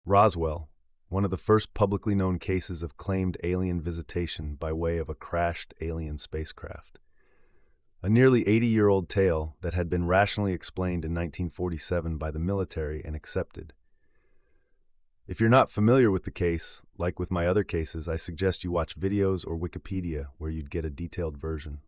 Roswell, one of the first publicly known cases of claimed alien visitation by way of a crashed alien spacecraft. A nearly 80-year-old tale that had been rationally explained in 1947 by the military and accepted. If you're not familiar with the case, like with my other cases, I suggest you watch videos or Wikipedia where you'd get a detailed version.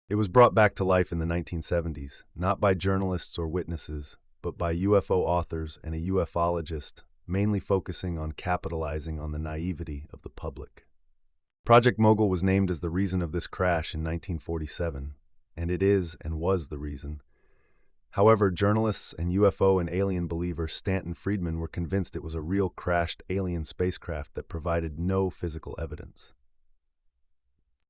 It was brought back to life in the 1970s, not by journalists or witnesses, but by UFO authors and a ufologist, mainly focusing on capitalizing on the naivety of the public. Project Mogul was named as the reason of this crash in 1947, and it is and was the reason. However, journalists and UFO and alien believer Stanton Friedman were convinced it was a real crashed alien spacecraft that provided no physical evidence.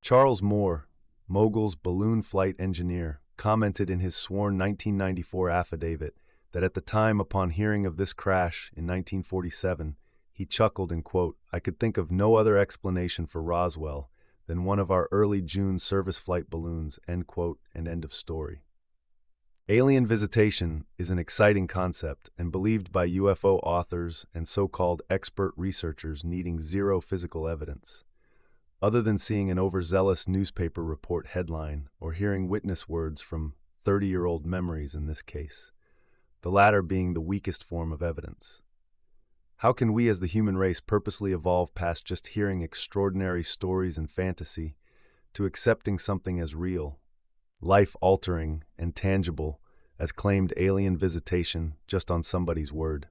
Charles Moore, Mogul's balloon flight engineer, commented in his sworn 1994 affidavit that at the time upon hearing of this crash in 1947, he chuckled and, quote, "I could think of no other explanation for Roswell than one of our early June service flight balloons," end quote, and end of story. Alien visitation is an exciting concept and believed by UFO authors and so-called expert researchers needing zero physical evidence, other than seeing an overzealous newspaper report headline or hearing witness words from 30-year-old memories in this case, the latter being the weakest form of evidence. How can we as the human race purposely evolve past just hearing extraordinary stories and fantasy to accepting something as real, life-altering, and tangible as claimed alien visitation just on somebody's word?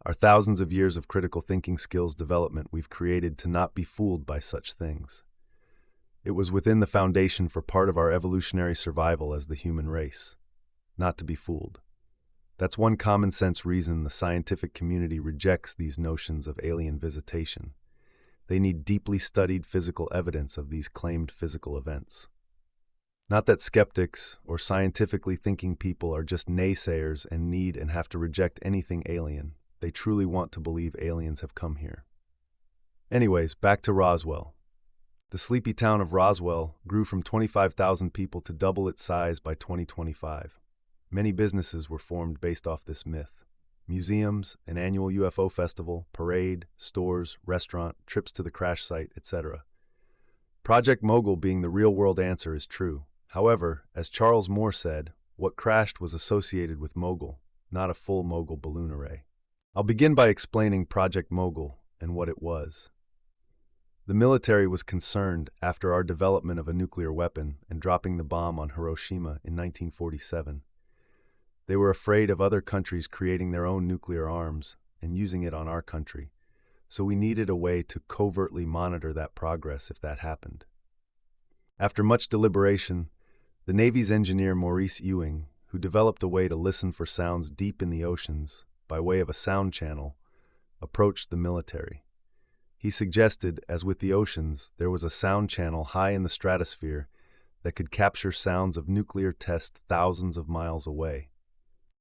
Our thousands of years of critical thinking skills development we've created to not be fooled by such things. It was within the foundation for part of our evolutionary survival as the human race, not to be fooled. That's one common sense reason the scientific community rejects these notions of alien visitation. They need deeply studied physical evidence of these claimed physical events. Not that skeptics or scientifically thinking people are just naysayers and need and have to reject anything alien. They truly want to believe aliens have come here. Anyways, back to Roswell. The sleepy town of Roswell grew from 25,000 people to double its size by 2025. Many businesses were formed based off this myth. Museums, an annual UFO festival, parade, stores, restaurant, trips to the crash site, etc. Project Mogul being the real-world answer is true. However, as Charles Moore said, what crashed was associated with Mogul, not a full Mogul balloon array. I'll begin by explaining Project Mogul and what it was. The military was concerned after our development of a nuclear weapon and dropping the bomb on Hiroshima in 1947. They were afraid of other countries creating their own nuclear arms and using it on our country, so we needed a way to covertly monitor that progress if that happened. After much deliberation, the Navy's engineer Maurice Ewing, who developed a way to listen for sounds deep in the oceans by way of a sound channel, approached the military. He suggested, as with the oceans, there was a sound channel high in the stratosphere that could capture sounds of nuclear tests thousands of miles away.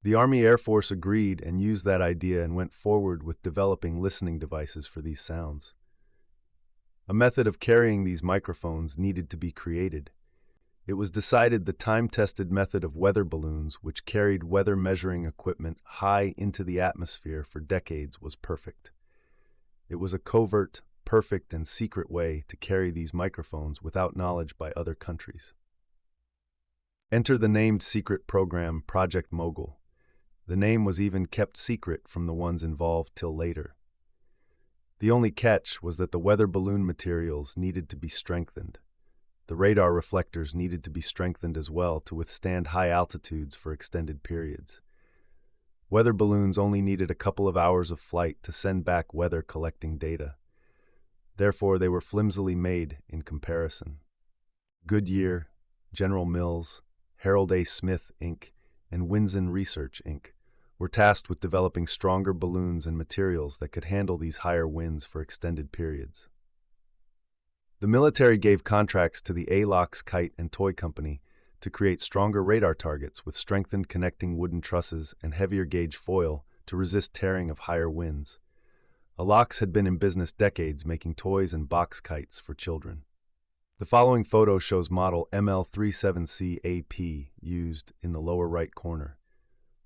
The Army Air Force agreed and used that idea and went forward with developing listening devices for these sounds. A method of carrying these microphones needed to be created. It was decided the time-tested method of weather balloons, which carried weather measuring equipment high into the atmosphere for decades, was perfect. It was a covert, perfect, and secret way to carry these microphones without knowledge by other countries. Enter the named secret program Project Mogul. The name was even kept secret from the ones involved till later. The only catch was that the weather balloon materials needed to be strengthened. The radar reflectors needed to be strengthened as well to withstand high altitudes for extended periods. Weather balloons only needed a couple of hours of flight to send back weather collecting data. Therefore, they were flimsily made in comparison. Goodyear, General Mills, Harold A. Smith, Inc., and Winsen Research, Inc., were tasked with developing stronger balloons and materials that could handle these higher winds for extended periods. The military gave contracts to the ALOX Kite and Toy Company to create stronger radar targets with strengthened connecting wooden trusses and heavier gauge foil to resist tearing of higher winds. ALOX had been in business decades making toys and box kites for children. The following photo shows model ML37C AP used in the lower right corner.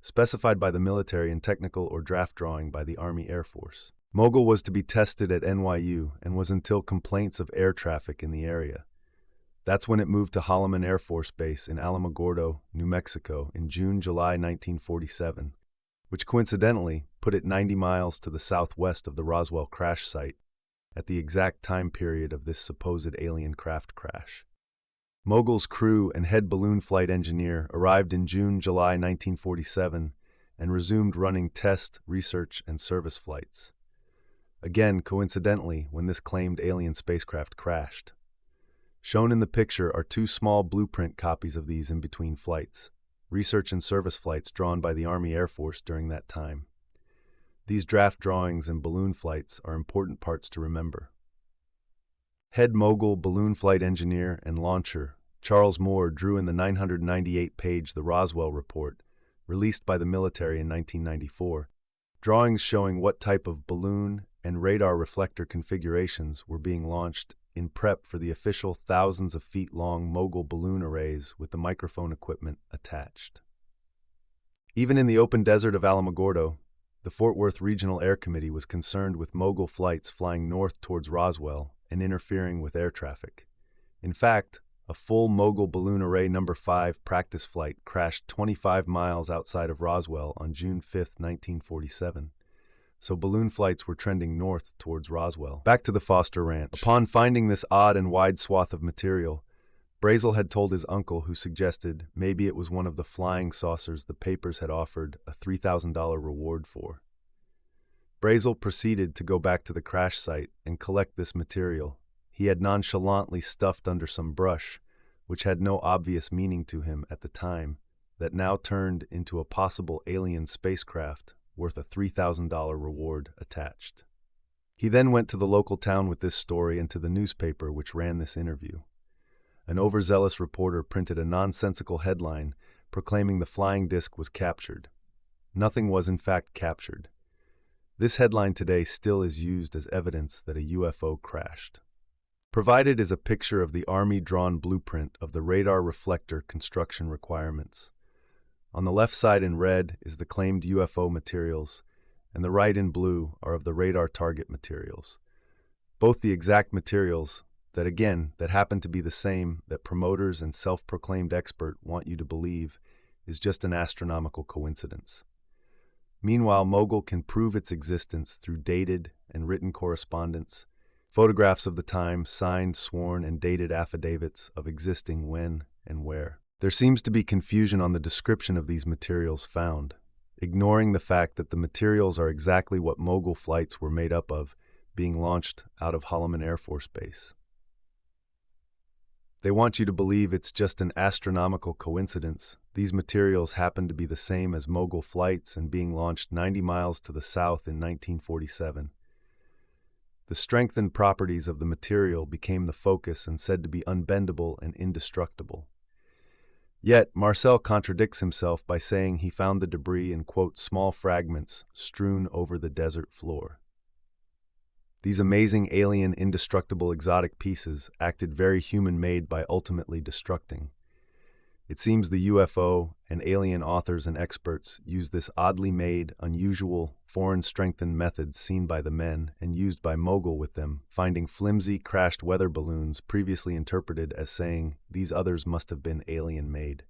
specified by the military in technical or draft drawing by the Army Air Force. Mogul was to be tested at NYU and was until complaints of air traffic in the area. That's when it moved to Holloman Air Force Base in Alamogordo, New Mexico in June-July 1947, which coincidentally put it 90 miles to the southwest of the Roswell crash site at the exact time period of this supposed alien craft crash. Mogul's crew and head balloon flight engineer arrived in June-July 1947 and resumed running test, research, and service flights. Again, coincidentally, when this claimed alien spacecraft crashed. Shown in the picture are two small blueprint copies of these in between flights, research and service flights drawn by the Army Air Force during that time. These draft drawings and balloon flights are important parts to remember. Head Mogul balloon flight engineer and launcher Charles Moore drew in the 998-page The Roswell Report, released by the military in 1994, drawings showing what type of balloon and radar reflector configurations were being launched in prep for the official thousands of feet long Mogul balloon arrays with the microphone equipment attached. Even in the open desert of Alamogordo, the Fort Worth Regional Air Committee was concerned with Mogul flights flying north towards Roswell and interfering with air traffic. In fact, a full Mogul Balloon Array No. 5 practice flight crashed 25 miles outside of Roswell on June 5, 1947. So balloon flights were trending north towards Roswell. Back to the Foster Ranch. Upon finding this odd and wide swath of material, Brazel had told his uncle, who suggested maybe it was one of the flying saucers the papers had offered a $3,000 reward for. Brazel proceeded to go back to the crash site and collect this material. He had nonchalantly stuffed under some brush, which had no obvious meaning to him at the time, that now turned into a possible alien spacecraft worth a $3,000 reward attached. He then went to the local town with this story and to the newspaper which ran this interview. An overzealous reporter printed a nonsensical headline proclaiming the flying disc was captured. Nothing was in fact captured. This headline today still is used as evidence that a UFO crashed. Provided is a picture of the Army-drawn blueprint of the radar reflector construction requirements. On the left side in red is the claimed UFO materials, and the right in blue are of the radar target materials. Both the exact materials that happen to be the same that promoters and self-proclaimed expert want you to believe is just an astronomical coincidence. Meanwhile, Mogul can prove its existence through dated and written correspondence, photographs of the time, signed, sworn, and dated affidavits of existing when and where. There seems to be confusion on the description of these materials found, ignoring the fact that the materials are exactly what Mogul flights were made up of, being launched out of Holloman Air Force Base. They want you to believe it's just an astronomical coincidence. These materials happen to be the same as Mogul flights and being launched 90 miles to the south in 1947. The strengthened properties of the material became the focus and said to be unbendable and indestructible. Yet, Marcel contradicts himself by saying he found the debris in, quote, small fragments strewn over the desert floor. These amazing alien, indestructible, exotic pieces acted very human-made by ultimately destructing. It seems the UFO and alien authors and experts use this oddly made, unusual, foreign-strengthened methods seen by the men and used by Mogul with them, finding flimsy, crashed weather balloons previously interpreted as saying these others must have been alien-made.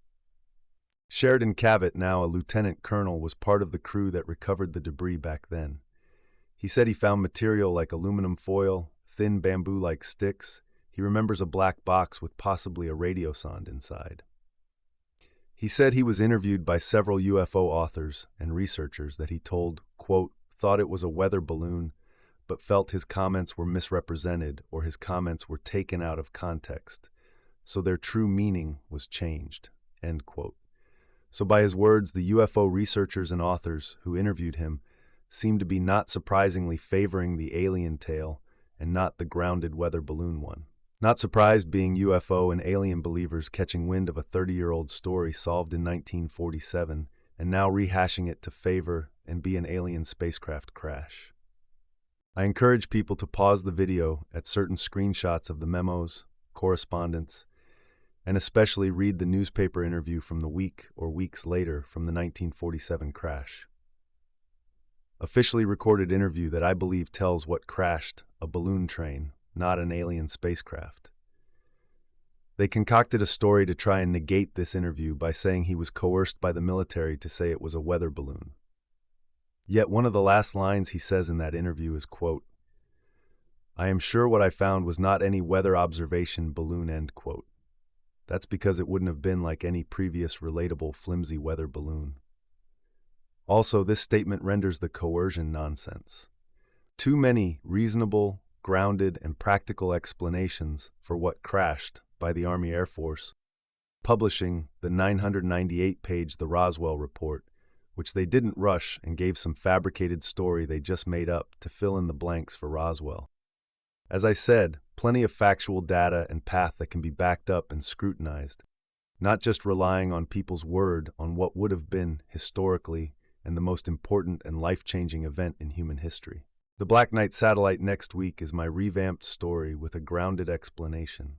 Sheridan Cavett, now a lieutenant colonel, was part of the crew that recovered the debris back then. He said he found material like aluminum foil, thin bamboo-like sticks. He remembers a black box with possibly a radio sonde inside. He said he was interviewed by several UFO authors and researchers that he told, quote, thought it was a weather balloon, but felt his comments were misrepresented or his comments were taken out of context, so their true meaning was changed, end quote. So by his words, the UFO researchers and authors who interviewed him seemed to be not surprisingly favoring the alien tale and not the grounded weather balloon one. Not surprised, being UFO and alien believers catching wind of a 30-year-old story solved in 1947 and now rehashing it to favor and be an alien spacecraft crash. I encourage people to pause the video at certain screenshots of the memos, correspondence, and especially read the newspaper interview from the week or weeks later from the 1947 crash. Officially recorded interview that I believe tells what crashed: a balloon train, not an alien spacecraft. They concocted a story to try and negate this interview by saying he was coerced by the military to say it was a weather balloon. Yet one of the last lines he says in that interview is, quote, "I am sure what I found was not any weather observation balloon," end quote. That's because it wouldn't have been like any previous relatable flimsy weather balloon. Also, this statement renders the coercion nonsense. Too many reasonable, grounded, and practical explanations for what crashed by the Army Air Force, publishing the 998-page The Roswell Report, which they didn't rush and gave some fabricated story they just made up to fill in the blanks for Roswell. As I said, plenty of factual data and path that can be backed up and scrutinized, not just relying on people's word on what would have been, historically, and the most important and life-changing event in human history. The Black Knight Satellite next week is my revamped story with a grounded explanation.